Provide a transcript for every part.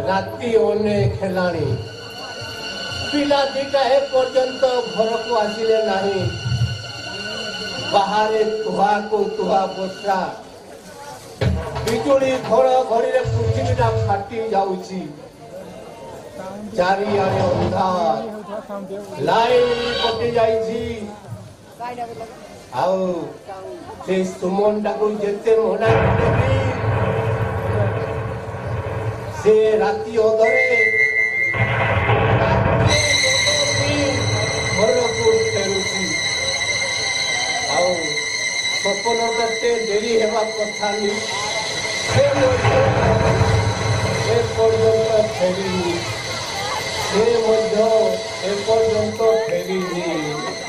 राति अनेक हेलाणी पिला दीटा ए पर्यंत घर को आसिले नहीं बाहर तुहा को तुहा वर्षा बिजुली घड़घड़ी पृथ्वीटा फाटी जाऊची चारिआडे अंधार लाइन कटि जाइछि आउ से सुमन टाकू जेते मना करी से राति अधरे घर को फेरुची आउ सपन करते डेरी हेबा कथा नहीं से पर्यंत फेरिनी से मध्य ए पर्यंत फेरिनी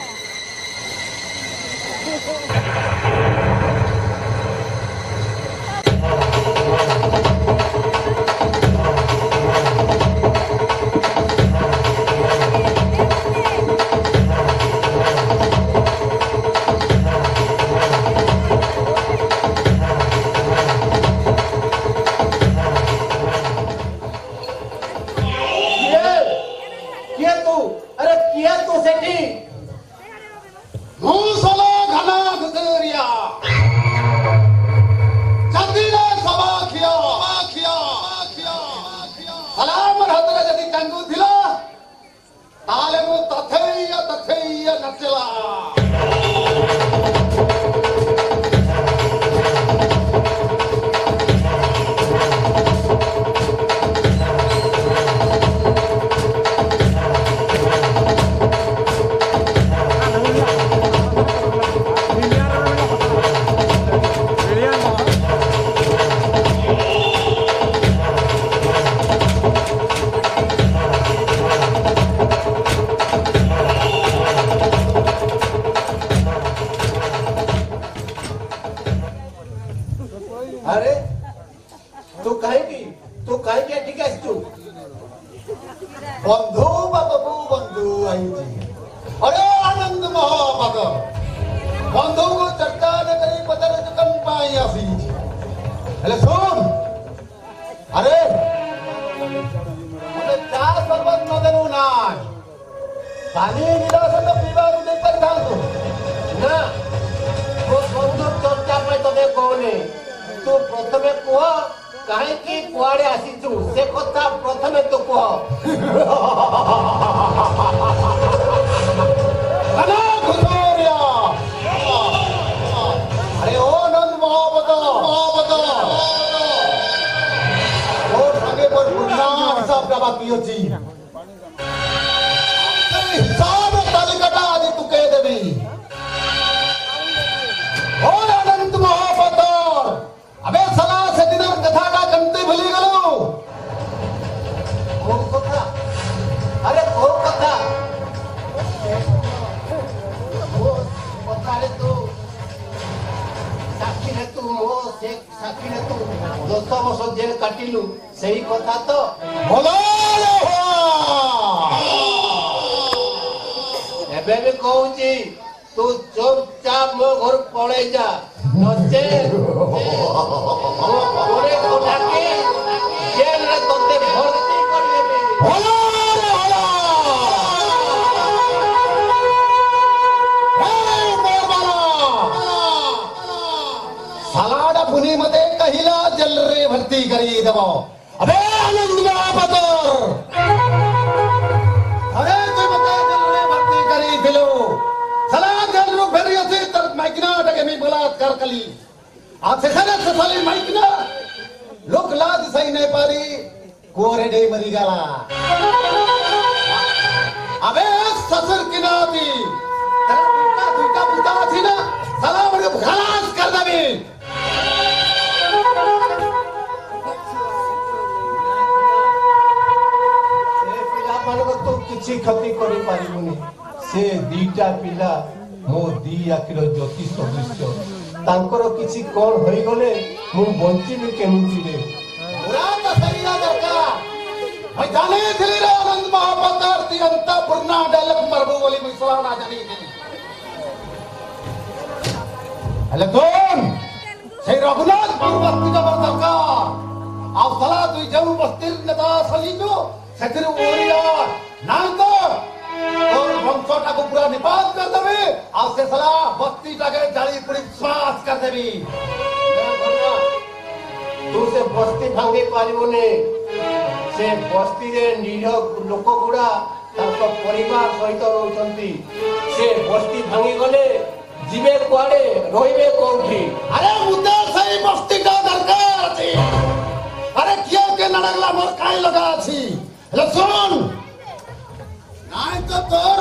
हेले कौन से रघुनाथ पूर्वस्ती का दरकार ଆଉ ସାଲା ତୁଇ ଯେଉଁ ବସ୍ତିର ନେତା ସଜିଛୁ ସେଥିରେ ଓରିଆ ନାଇଁ ତ তোর বংশটাকে পুরা নিপাত করে দেবে আর সে সালা বস্তিটাকে জালি পুরি শ্বাস করে দেবি तू से बस्ती भांगी पारिबने से बस्ती रे निरीह लोक गुड़ा ताको परिवार सहित रहउछंती से बस्ती भांगी गले जीवे कुआडे रहिबे कोठी अरे मुद्दा सही बस्तीटा दरकार अछि अरे किया के नडगला मोर काई लगा अछि ले सुन नाय तो तोर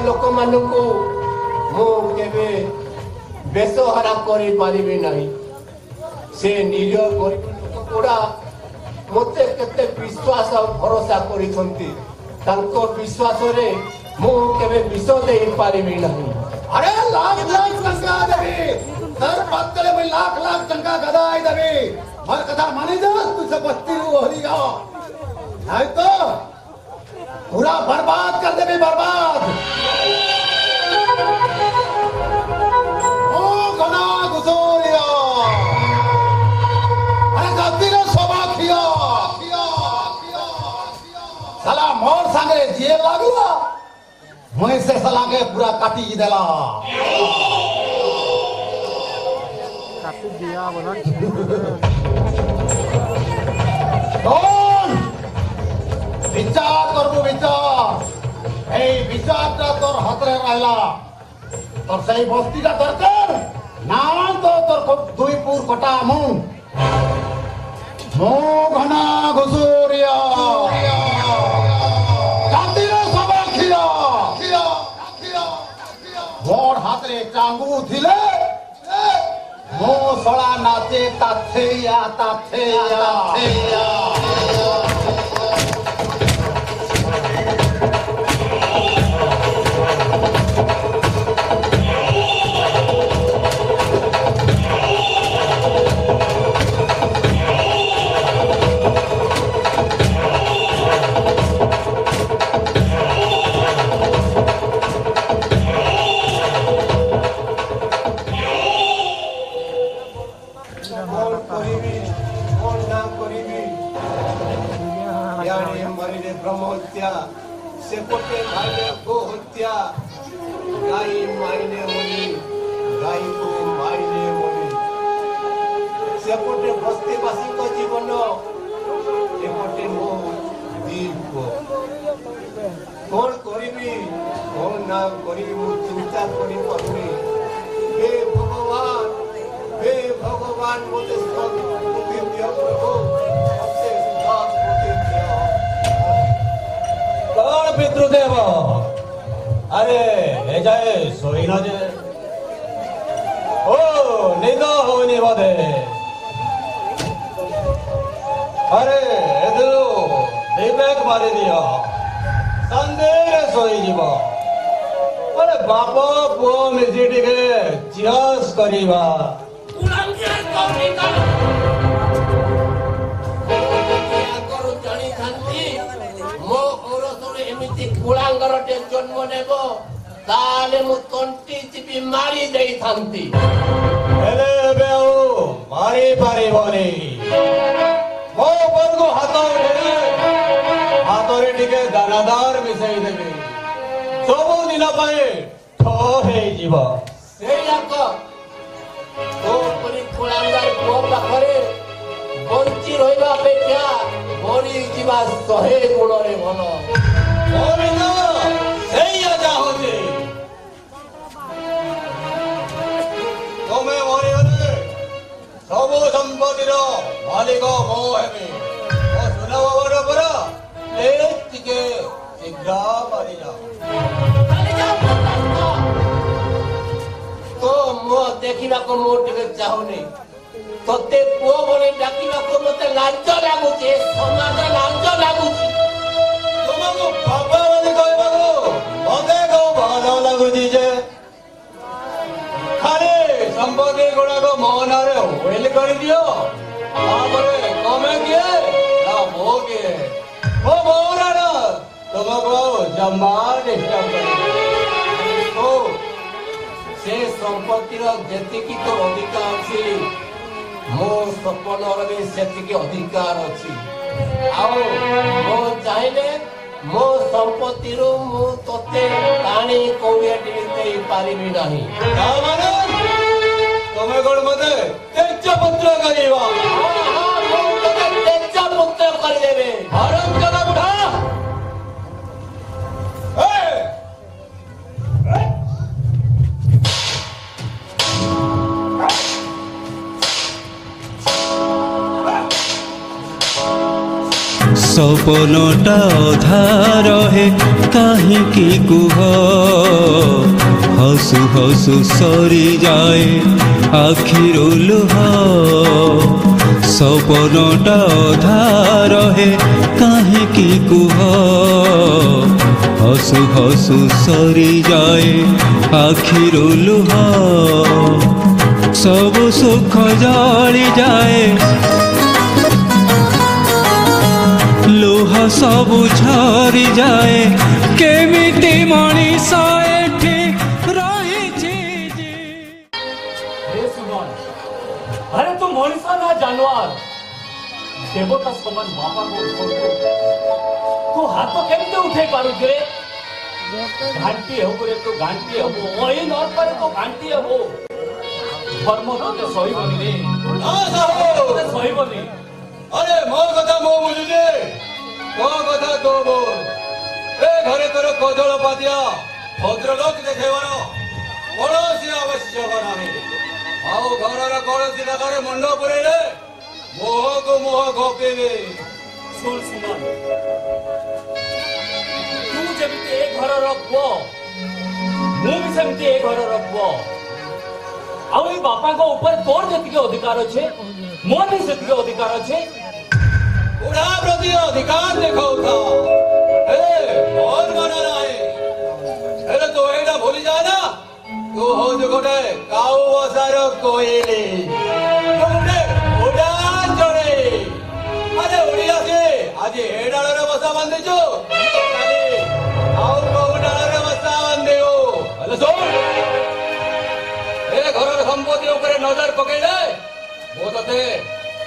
लोक मानकु मो केबे बेसहारा करि पारिबे नाही से निरीह गरीब लोक गुड़ा मते केते विश्वास और भरोसा करिसंती तांको विश्वास रे मो केबे विश्व देई पारिबे नाही अरे लाख लाख टंका देबी दर पत्तले में लाख लाख टंका गदाई देबी मोर कथा मानि जा तुझे बस्ती रू हरी जा नहीं तो पूरा बर्बाद कर देबी बर्बाद ओ गना गुजोरिया अरे गद्दी रे सोबा खिया साला मोर संगे जे लागला मैं से साला के पूरा काटी देला काटी दिया बना कौन विचार करबो विचार ए विचारटा तोर हातरे रहला तोर सही बस्तीटा दरकार ना तो तोर दुई पुर कटा मु मो घना घुसुरिया कातिरे सबा खिया मोर हातरे चांगू थिले मो सळा नाचे ताथेया ब्रह्महत्या सेपटे भाईले गो हत्या गाई माइने मनी गाई को माइने मनी सेपटे बस्तीवासी को जीवन एपटे मो दीप कौन करिबी कौन ना करिबी मु चिंता करि परुनी हे भगवान मोते सब बुद्धि दियो प्रभु हमसे सुधार बुद्धि दियो कौन पितृदेव अरे ले जाए सोई न जे ओ निद होनी बदे अरे एदु विवेक मारी दियो संदेह सोई जीव अरे बाप पुओ मिजी टिके चिरस करिबा कुलांगरटे जन्म नेब ताले मु तंटी चिपी मारी देई थांती हेले बेउ मारी पारिबनी मो बरगु हातरे टिके दानादार मिसई देबी सब दिन पाए ठो हे जीव सेयाक तो परी कुलांगर को पाखरे बंची रहिबा अपेक्षा मरी जीवा 100 गुणरे भलो गोविंद सेया चाहते तुम्हें मरिगले सब संपत्तिर मालिक मो हेमी मो सुना बाबर पर टिके शीघ्र मारी जाओ तो मो देखिबा को मो टिके चाहुनी तते पुओ बोले डाकिबा को मते लाज लागुचे समाज लाज लागुचे तुमको बाबा बोली कहबाको मते को भालो लागुची जे खाली संपत्ति गुड़ाक मोहन वेल कर दियो कमे किए ना मो किए मो मोहन तुमको बारंबार चेष्टा ओ से संपत्तिर जेतिकी तो अधिकार अछि मो सपनर भी सेतिकी अधिकार अछि आओ मो चाहिले मो संपत्ति रो मो तोते काणी कोवियाटी देई पारिबी नाही तुम्हें कौन मते तेज पुत्र करीवा मो तोते तेज पुत्र कर देबे हरम जगह उठा सपनटा अधा रहे काहींकि कुह हसु हसु सरी जाए आखिरो लुह सपनटा अधा रहे काहींकि कुह हसु हसु सरी जाए आखिरो लुह सब सुख जली जाए लुह सब झरी जाए केमिति मनीष एठी रहिछि जे हे सुमन अरे तू मनीष ना जानवर देवता समान बापा को तू हाथ केमते उठे पारु रे घांटी हो रे तू घांटी हो ओई न पारे तो घांटी हो धर्म तो सहीबनी रे सहीबनी अरे मो कथा मो बुझुजे मो कथा तो बोल ए घरे तोर कजल पातिया भद्रलोक देखेबार कौनसी आवश्यक नाही आउ घरर कौनसी जागारे मुंड पुरेले मोह को मोह गोपेबे सुन सुमन तू जेमिति ए घरर पुओ मु भी सेमिति ए घरर पुओ आउ ए बापा को ऊपर तोर जति के अधिकार अछि मोर भी सेति के अधिकार अछि बुढ़ा प्रति अधिकार देखो था और माना नहीं अरे तो एडा भूली जा ना तू हो जो गोटे काऊ वसार कोइली गोटे उड़ान चढ़े अरे उड़िया से आज एडाल रे बसा बांधे जो खाली काऊ को उड़ाल रे बसा बांधे हो अरे सुन ए घर संपत्ति ऊपर नजर पकेले वो तते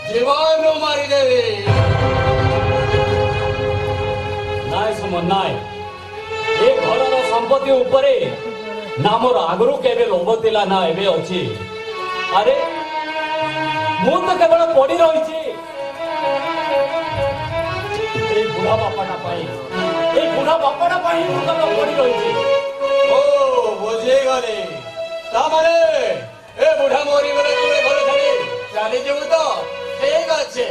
जीवन मारी देवी नाय सुमन नाय ए घरर संपत्ति उपरे नामर आगरू केबे लोभ थिला ना एबे अछि अरे मु तो केवल पड़ी रहिछि ए बुढ़ा बापाटा पाई मु तो पड़ी रहिछि ओ बुझे गले ता माने ए बुढ़ा मोरी बले तोरे घर छाड़ी चाली जेबु तो ठीक আছে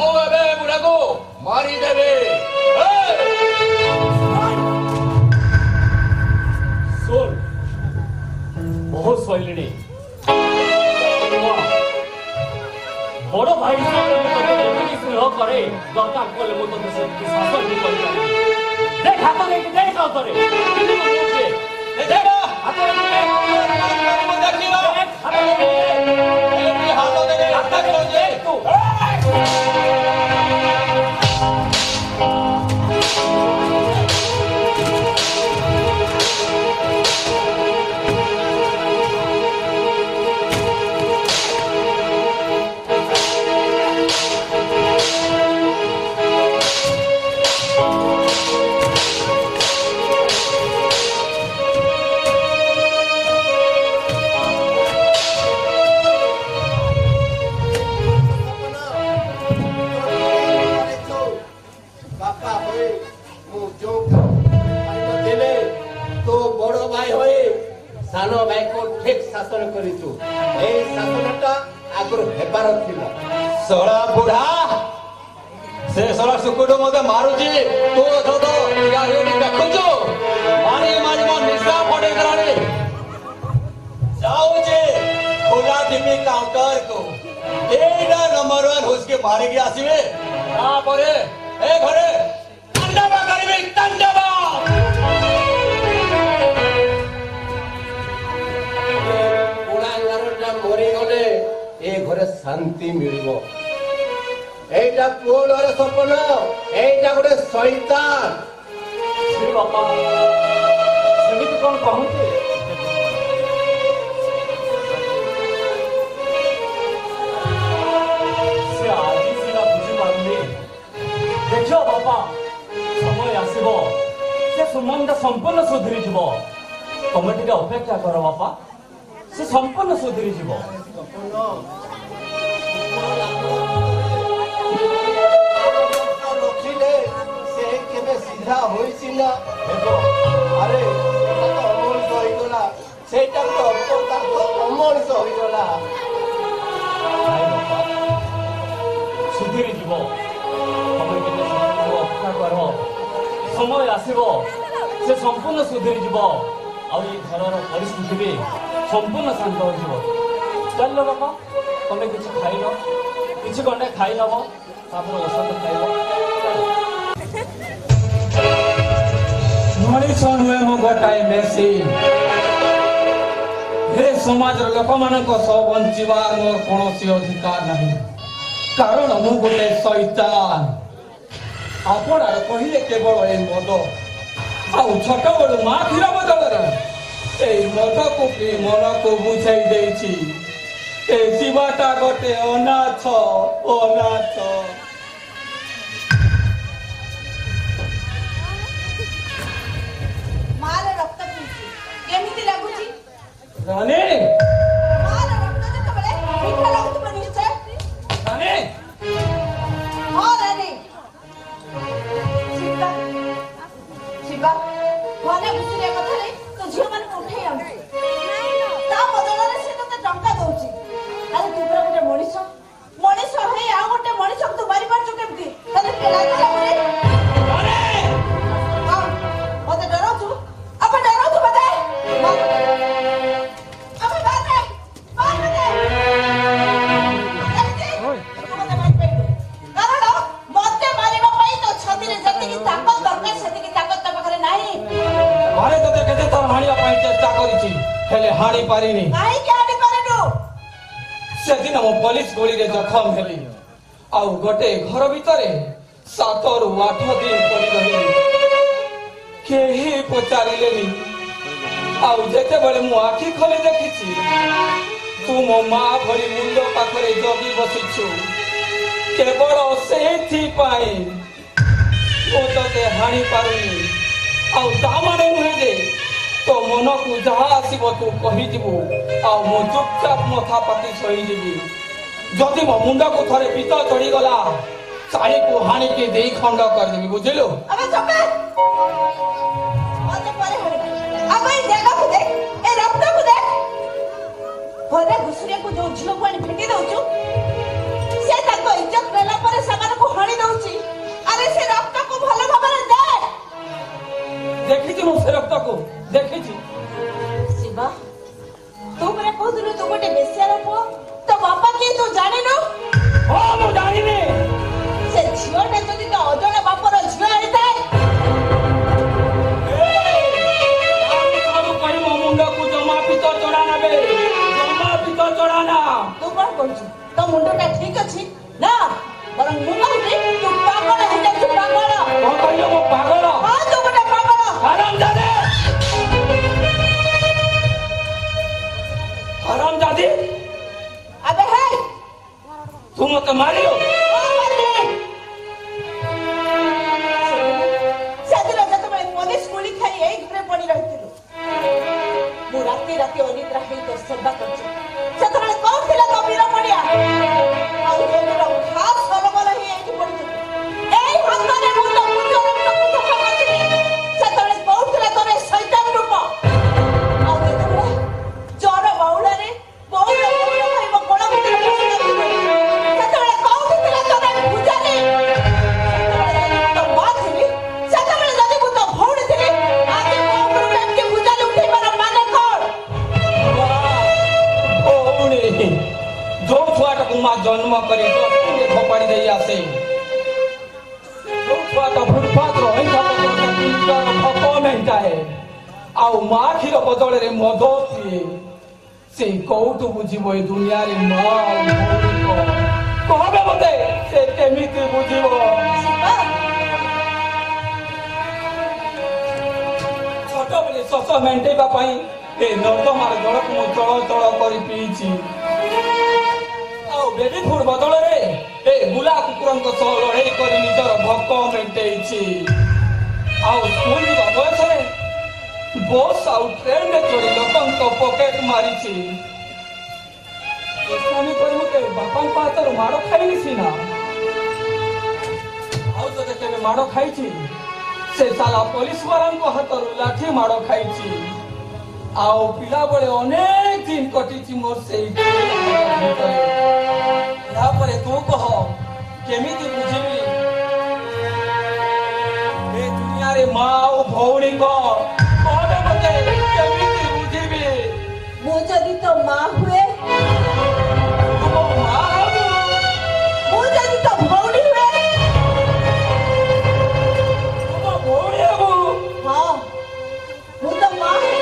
ও এবে বুড়া গো মারি দেবে सुन बहुत सैलिणी बड़ भाई स्नेह करे दरकार कले मु तो शासन भी कर देख हाथ देख हाथ देख हाथ सानो भाई को ठीक शासन करिछु ए शासनटा आगर हेबार थिला सोळा बुढ़ा से सोळा सुकुडो मते मारुची तू तो तो या हेडी देखुचो मारी मारी मन निशा पडे कराणी जाऊ जे खुला दिमी काउंटर को एडा नंबर 1 उसके मारे के आसीबे आ परे ए घरे तंडवा करिबे तंडवा ए घरे शांति मिलबो एटा पुओर सपन एटा गोटे शैतान ସେ ବାପା ସେମିତି କ'ଣ କହନ୍ତି? ସେ ଆଜି ସିନା ବୁଝିପାରୁନି। ଦେଖିବ ବାପା, ସମୟ ଆସିବ ସେ ସୁମନଟା ସମ୍ପୂର୍ଣ୍ଣ ସୁଧୁରିଯିବ। ତମେ ଟିକେ ଅପେକ୍ଷା କର ବାପା, ସେ ସମ୍ପୂର୍ଣ୍ଣ ସୁଧୁରିଯିବ। ରଖିଲେ ସେ କେବେ ସିଧା ହୋଇଛି ନା ହେବ? ଆରେ ଅମଣିଷ ହେଇଗଲା, ସେଇଟା ତ ଅମଣିଷ ହୋଇଗଲା। ସୁଧୁରିଯିବ, ତମେ ଟିକେ ଅପେକ୍ଷା କର। ସମୟ ଆସିବ ସେ ସମ୍ପୂର୍ଣ୍ଣ ସୁଧୁରିଯିବ। ଆଉ ଏ ଘରର ପରିସ୍ଥିତି ବି ସମ୍ପୂର୍ଣ୍ଣ ଶାନ୍ତ ହୋଇଯିବ। ଚାଲିଲ ବାପା, ତମେ କିଛି ଖାଇଲ, କିଛି ଖଣ୍ଡେ ଖାଇ ନେବ, ତାପରେ ଔଷଧ ଖାଇବ। ମଣିଷ ନୁହେଁ ମୁଁ ଗୋଟାଏ ମେସିନ୍। ଏ ସମାଜର ଲୋକମାନଙ୍କ ସହ ବଞ୍ଚିବାର ମୋର କୌଣସି ଅଧିକାର ନାହିଁ, କାରଣ ମୁଁ ଗୋଟେ ଶୈତାନ। ଆପଣର କହିଲେ କେବଳ ଏ ମଦ, ଆଉ ଛୋଟବେଳୁ ମା କ୍ଷୀର ବଦଳରେ ଏଇ ମଦକୁ ପିଇ ମନକୁ ବୁଝେଇ ଦେଇଛି ଏ ଜୀବଟା ଗୋଟେ ଅନାଥ। ମାର ରକ୍ତ ପିଉଛି, କେମିତି ଲାଗୁଛି? ରାଣୀ, ମାର ରକ୍ତ ଯେତେବେଳେ ମିଠା ଲାଗୁଥିବ ନିଶ୍ଚୟ। ରାଣୀ, ହଁ ରାଣୀ। ଶିବା, ଘରେ ଘୁଷୁରିଆ କଥାରେ ତୋ ଝିଅମାନଙ୍କୁ ଉଠେଇ ଆଣୁଛୁ। ତା ବଦଳରେ ସେ ତୋତେ ଟଙ୍କା ଦଉଛି। ଆରେ ତୁ ପୁରା ଗୋଟେ ମଣିଷ ହେଇ ଆଉ ଗୋଟେ ମଣିଷକୁ ତୁ ମାରିପାରୁଛୁ କେମିତି? ତତେ ଲାଜ ଲାଗୁନି? ମତେ ଡରଉଛୁ? ଆମେ ଡରଉଛୁ ମତେ? କାରଣ ମତେ ମାରିବା ପାଇଁ ତୋ ଛାତିରେ ଯେତିକି ତାକତ ଦରକାର ସେତିକି ତାକତ ତୋ ପାଖରେ ନାହିଁ। ଘରେ ତୋତେ କେତେ ଥର ହାଣିବା ପାଇଁ ଚେଷ୍ଟା କରିଛି, ହେଲେ ହାଣି ପାରିନି। କାହିଁକି ଆଣି ପାରିନୁ? ସେଦିନ ମୁଁ ପୋଲିସ ଗୁଳିରେ ଜଖମ ହେଲି, ଆଉ ଗୋଟେ ଘର ଭିତରେ 7ରୁ 8 ଦିନ ପଡ଼ି ରହିଲି। କେହି ପଚାରିଲେନି, ଆଉ ଯେତେବେଳେ ମୁଁ ଆଖି ଖୋଲି ଦେଖିଛି ତୁ ମୋ ମା ଭଳି ମୁଣ୍ଡ ପାଖରେ ଜଗି ବସିଛୁ, କେବଳ ସେଇଥିପାଇଁ ମୁଁ ତତେ ହାଣି ପାରୁନି। ଆଉ ତା ମାନେ ନୁହେଁ ଯେ ତୋ ମନକୁ ଯାହା ଆସିବ ତୁ କହିଯିବୁ, ଆଉ ମୁଁ ଚୁପଚାପ ମଥା ପାତି ଶୋଇଯିବି। ଯଦି ମୋ ମୁଣ୍ଡକୁ ଥରେ ପିତ ଚଢିଗଲା, ଶାଢ଼ୀକୁ ହାଣିକି 2 ଖଣ୍ଡ କରିଦେବି, ବୁଝିଲୁ? ଏବେ ଚକା ମତେ ପରେ ହାଣିବା। ଆଗ ଏଇ ଜାଗାକୁ ଦେଖ, ଏ ରକ୍ତକୁ ଦେଖ। ଘରେ ଘୁଷୁରିଆକୁ ଯୋଉ ଝିଅକୁ ଆଣି ଫିଟି ଦଉଛୁ, ସେ ତାଙ୍କ ଇଜ୍ଜତ ନେଲା ପରେ ସେମାନଙ୍କୁ ହଣି ଦଉଛି। ଆରେ ସେ ରକ୍ତକୁ ଭଲ ଭାବରେ ଦେଖ। ଦେଖିଛି ମୁଁ ସେ ରକ୍ତକୁ, ଦେଖିଛି। ଶିବା, ତୁ ପରା କହୁଥିଲୁ ତୁ ଗୋଟେ ବେଶ୍ୟାର ପୁଅ, ତୋ ବାପା କିଏ ତୁ ଜାଣିନୁ? ହଁ, ମୁଁ ଜାଣିନି। ସେ ଝିଅଟା ଯଦି ତୋ ଅଜଣା ବାପର ଝିଅ ହେଇଥାଏ, କହି ମୋ ମୁଣ୍ଡକୁ ଜମା ପିତ ଚଢାନା ବେ, ଜମା ପିତ ଚଢାନା। ତୁ କଣ କରୁଛୁ? ତୋ ମୁଣ୍ଡଟା ଠିକ ଅଛି ନା? ବରଂ ମୁଁ କହୁଛି ତୁ ପାଗଳ ହେଇଯାଉଛୁ, ପାଗଳ। କଣ କହିଲ ମୁଁ ପାଗଳ? ହଁ, ତୁ ଗୋଟେ ପାଗଳ। ହରାମଜାଦେ! ହରାମଜାଦି! ଆବେ ହେ, ତୁ ମତେ ମାରିଲ? ସେଦିନ ଯେତେବେଳେ ପୋଲିସ ଗୁଳି ଖାଇ ଏଇ ଘରେ ପଡି ରହିଥିଲୁ, ମୁଁ ରାତି ଅନିଦ୍ରା ହେଇ ତୋ ସେବା କରୁଛି। ସେତେବେଳେ କଣ ଥିଲା ତୋ ବୀର ପଡିଆ? ଆଉ ଯୋଉଦିନ ଖାସ ସଲବଲ ହେଇ ଏଇଠି ପଡିଥିଲୁ, ଏଇ ହାତରେ ମୁଁ ତୋ ମୁଣ୍ଡକୁ ଧୋକା ମାରିଥିଲି, ସେତେବେଳେ କହୁଥିଲା ତୋର ଶୈତାନ ରୂପ। ଆଉ ଯେତେବେଳେ ଜର ବାଉଳାରେ ବଉଳ ଭାଇ ମୋ ଗୋଳ ଭିତରେ ପଶି ଯାଉଥିଲୁ, ସେତେବେଳେ କହୁଥିଲା ତୋର ପୂଜାରୀ। ତୋ ମା ଥିଲି, ସେତେବେଳେ ଯଦି ମୁଁ ତୋ ଭଉଣୀ ଥିଲି, ଆଜି ମୋ ଉପରକୁ ଏମିତି ପୂଜାରୀ ଉଠେଇବାର ମାନେ କଣ? ଭଉଣୀ, ଯୋଉ ଛୁଆଟାକୁ ମା ଜନ୍ମ କରି ଡଷ୍ଟବିନରେ ଫୋପାଡ଼ି ଦେଇ ଆସେ, ଯୋଉ ଛୁଆଟା ଫୁଟପାଥର ଭୋକ ମେଣ୍ଟାଏ, ଆଉ ମା କ୍ଷୀର ବଦଳରେ ମଦ ପିଏ, ସେ କୋଉଠୁ ବୁଝିବ ଏ ଦୁନିଆରେ ମା ଆଉ ଭଉଣୀଙ୍କ? କହବେ ମତେ, ସେ କେମିତି ବୁଝିବ? ଶିବା, ବେଲେ ଶୋଷ ମେଣ୍ଟେଇବା ପାଇଁ ଏ ନର୍ଦ୍ଦମାର ଜଳକୁ ମୁଁ ଚଳ ଚଳ କରି ପିଇଛି। ଆଉ ବେବି ଫୁଡ୍ ବଦଳରେ ଏ ବୁଲା କୁକୁରଙ୍କ ସହ ଲଢ଼େଇ କରି ନିଜର ଭୋକ ମେଣ୍ଟେଇଛି। ଆଉ ସ୍କୁଲ ଯିବା ବୟସରେ ବସ୍ ଆଉ ଟ୍ରେନରେ ଚଢ଼ି ଲୋକଙ୍କ ପକେଟ ମାରିଛି। ଇସଲାମୀ କରି ମୁଁ କେବେ ବାପାଙ୍କ ହାତରୁ ମାଡ଼ ଖାଇନି ସିନା, ଆଉ ଯଦି କେବେ ମାଡ଼ ଖାଇଛି ସେ ସାଲା ପୋଲିସ ବାଲାଙ୍କ ହାତରୁ ଲାଠି ମାଡ଼ ଖାଇଛି। ଆଉ ପିଲାବେଳେ ଅନେକ ଦିନ କଟିଛି ମୋର ସେଇ ତାପରେ ତୁ କହ କେମିତି ବୁଝିବି ଏ ଦୁନିଆରେ ମା ଆଉ ଭଉଣୀଙ୍କ କଣ ମତେ କେମିତି ବୁଝିବି? ମୁଁ ଯଦି ତ ମା ହୁଏ, ତୁମ ମା ହବୁ, ମୁଁ ଯଦି ତ ଭଉଣୀ ହୁଏ, ତୁମ ଭଉଣୀ ହବୁ। ହଁ ମୁଁ ତ ମା ହେବି।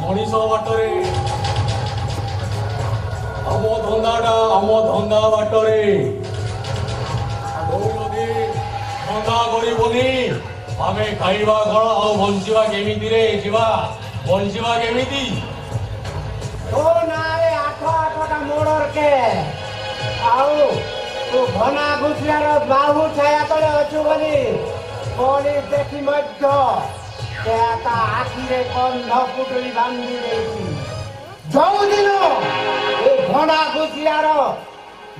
ମଣିଷ ବାଟରେ ଆମ ଧନ୍ଦା ବାଟରେ ଯଦି ଧନ୍ଦା କରିବୁନି ଆମେ ଖାଇବା କଣ ଆଉ ବଞ୍ଚିବା କେମିତିରେ ଯିବା? ବଞ୍ଚିବା କେମିତି? ତୋ ନାଁରେ 8ଟା ମୋଡର କେ ଆଉ ତୁ ଘନା ଘୁଷିଆର ବାହୁ ଛାୟା ତଳେ ଅଛୁ ବୋଲି ପୋଲିସ ଦେଖି ମଧ୍ୟ ସେ ତା ଆଖିରେ କନ୍ଧ ପୁଟୁଳି ବାନ୍ଧି ଦେଇଛି। ଯୋଉଦିନ ଏ ଘନା ଘୁଷିଆର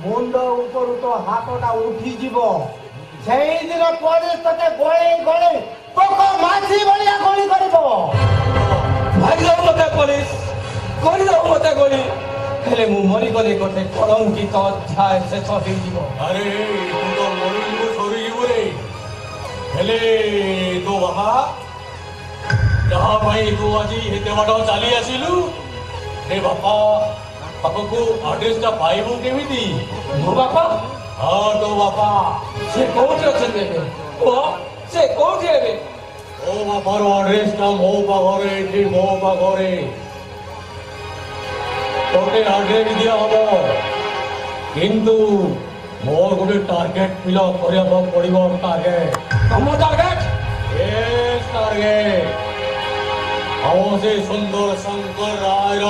ମୁଣ୍ଡ ଉପରୁ ତ ହାତଟା ଉଠିଯିବ, ସେଇଦିନ ପୋଲିସ ତତେ ଗୋଳେଇ ଗୋଳେଇ ପୋକ ମାଛି ଭଳିଆ ଗୁଳି କରିବ। ମାରିଦଉ ମତେ ପୋଲିସ, କରିଦଉ ମତେ ଗୁଳି, ହେଲେ ମୁଁ ମରିଗଲେ ଗୋଟେ କଳଙ୍କିତ ଅଧ୍ୟାୟ ଶେଷ ହେଇଯିବ। ଆରେ ତୁ ତ ମରିଯିବୁ ସରିଯିବୁ ରେ, ହେଲେ ତୋ ବାପା ଯାହା ପାଇଁ ତୁ ଆଜି ଏତେ ବାଟ ଚାଲି ଆସିଲୁ ରେ ବାପା ବାପାକୁ ଆଡ୍ରେସଟା ପାଇବୁ କେମିତି? ମୋ ବାପା? ହଁ ତୋ ବାପା। ସେ କୋଉଠି ଅଛନ୍ତି ଏବେ? ଓ ସେ କୋଉଠି ଏବେ? ତୋ ବାପାର ଆଡ୍ରେସଟା ମୋ ପାଖରେ, ଏଠି ମୋ ପାଖରେ ତୋତେ ଆଡ୍ରେସ ଦିଆହବ, କିନ୍ତୁ ମୋର ଗୋଟେ ଟାର୍ଗେଟ ଫିଲଅପ କରିବାକୁ ପଡିବ। ଟାର୍ଗେଟ? ତମ ଟାର୍ଗେଟ? Yes, target. ଆମ ସେ ସୁନ୍ଦର ଶଙ୍କର ରାୟର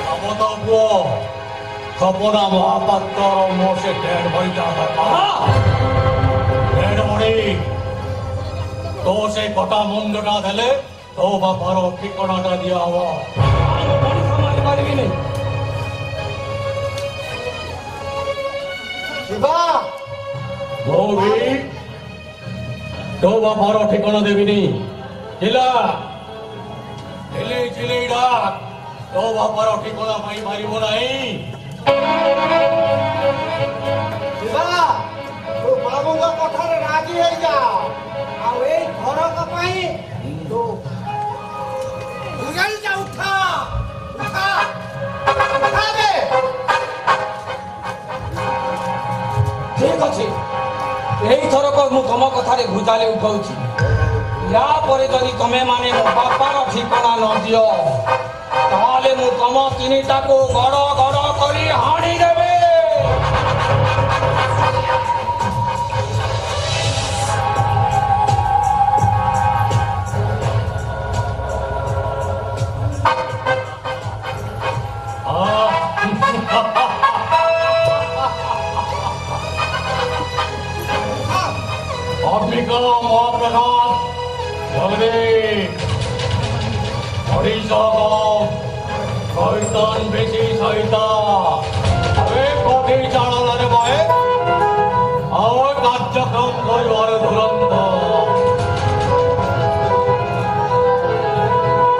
ସମତ ପୁଅ ଖପନା ମହାପାତ୍ରର ମୋ ସେ ଡେଡ୍ ବଡିଟା ଡେଡ୍ ବଡି ତୋ ସେ କଟା ମୁଣ୍ଡଟା ଦେଲେ ତୋ ବାପାର ଠିକଣାଟା ଦିଆହବ। ମଣିଷ ମାରିପାରିବିନି। ଶିବା ମୁଁ ବି ତୋ ବାପାର ଠିକଣା ଦେବିନି। ଚିଲା ଚିଲେଇ ଡାକ, ତୋ ବାପାର ଠିକଣା ପାଇଁ ମାରିବ ନାହିଁ। ଶିବା ତୁ ବାବୁଙ୍କ କଥାରେ ରାଜି ହେଇଯା, ଆଉ ଏଇ ଘରକ ପାଇଁ ତୁ ଉଠା ଉଠା ବେ। ଠିକ ଅଛି, ଏଇଥରକ ମୁଁ ତମ କଥାରେ ଭୁଜାଲି ଉଠଉଛି। ୟା ପରେ ଯଦି ତମେ ମାନେ ମୋ ବାପାର ଠିକଣା ନ ଦିଅ ତାହେଲେ ମୁଁ ତମ ତିନିଟାକୁ ଗଡ଼ ଗଡ଼ କରି ହାଣି ଦେବି। ଅମ୍ବିକା ମହାପ୍ରସାଦ ଜଗଦେବ শয়তান বেশি শয়তান কঠি চালানারে বয়ে আর কার্যক্রম করিবার ধুরন্ধ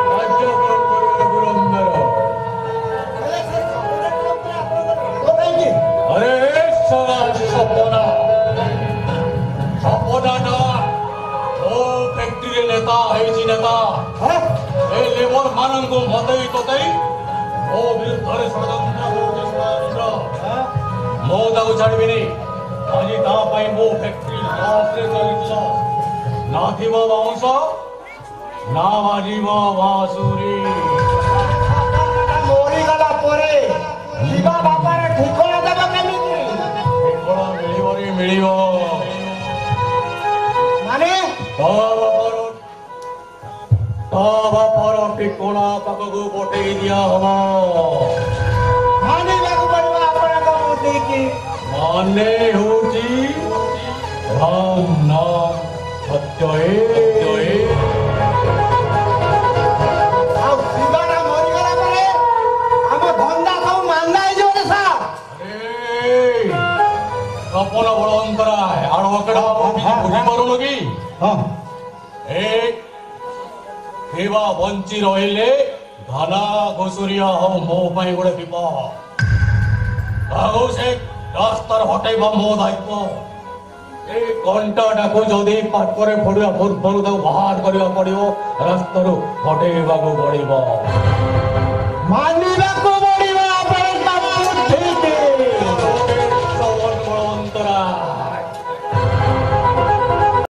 কার্যক্রম করিবার ধুরন্ধর আরে সপনা সপনাটা ও ফ্যাক্টরি নেতা হয়েছি নেতা ଏ ଲେବର ମାନଙ୍କୁ ମତେଇ ତତେଇ ମୋ ବିରୁଦ୍ଧରେ ଷଡ଼ଯନ୍ତ୍ର ମୁଁ ତାକୁ ଛାଡ଼ିବିନି ଆଜି ତା ପାଇଁ ମୋ ଫ୍ୟାକ୍ଟ୍ରି ଲସ୍ରେ ଚାଲିଥିଲା ନା ଥିବ ବାଉଁଶ ନା ବାଜିବ ବାଁଶୁରୀ ମରିଗଲା ପରେ ଯିବା ବାପାର ଠିକଣା ଦେବ କେମିତି? ଠିକଣା ମିଳିବନି ମିଳିବ ମାନେ ତା ବାପର ଠିକଣା ପାଖକୁ ପଠେଇ ଦିଆ ହବ ମାନିବାକୁ ପଡ଼ିବ ଆପଣଙ୍କ ବୁଦ୍ଧିକି ମାନେ ହେଉଛି ରାମ ନାମ ସତ୍ୟ ଆଉ ଶିବାଟା ମରିଗଲା ପରେ ଆମ ଧନ୍ଦା ସବୁ ମାନ୍ଦା ହେଇଯିବ ରେ ସାର୍ ସପନ ବଡ଼ ଅନ୍ତରାୟ ଆଡ଼ବକେଡ଼ା ବୁଝିପାରୁନ କି ଥିବା ବଞ୍ଚି ରହିଲେ ଧନା ଘୁଷୁରିଆ ହଉ ମୋ ପାଇଁ ଗୋଟେ ବିପଦ ଆଉ ସେ ରାସ୍ତାର ହଟେଇବା ମୋ ଦାୟିତ୍ୱ এই ঘଣ୍ଟାଟାକୁ ଯଦି ପାଖରେ ପଡ଼ିବା ପୂର୍ବରୁ ତାକୁ ବାହାର କରିବାକୁ ପଡ଼ିବ ରାସ୍ତାରୁ ହଟେଇବାକୁ ପଡ଼ିବ ମାନିବ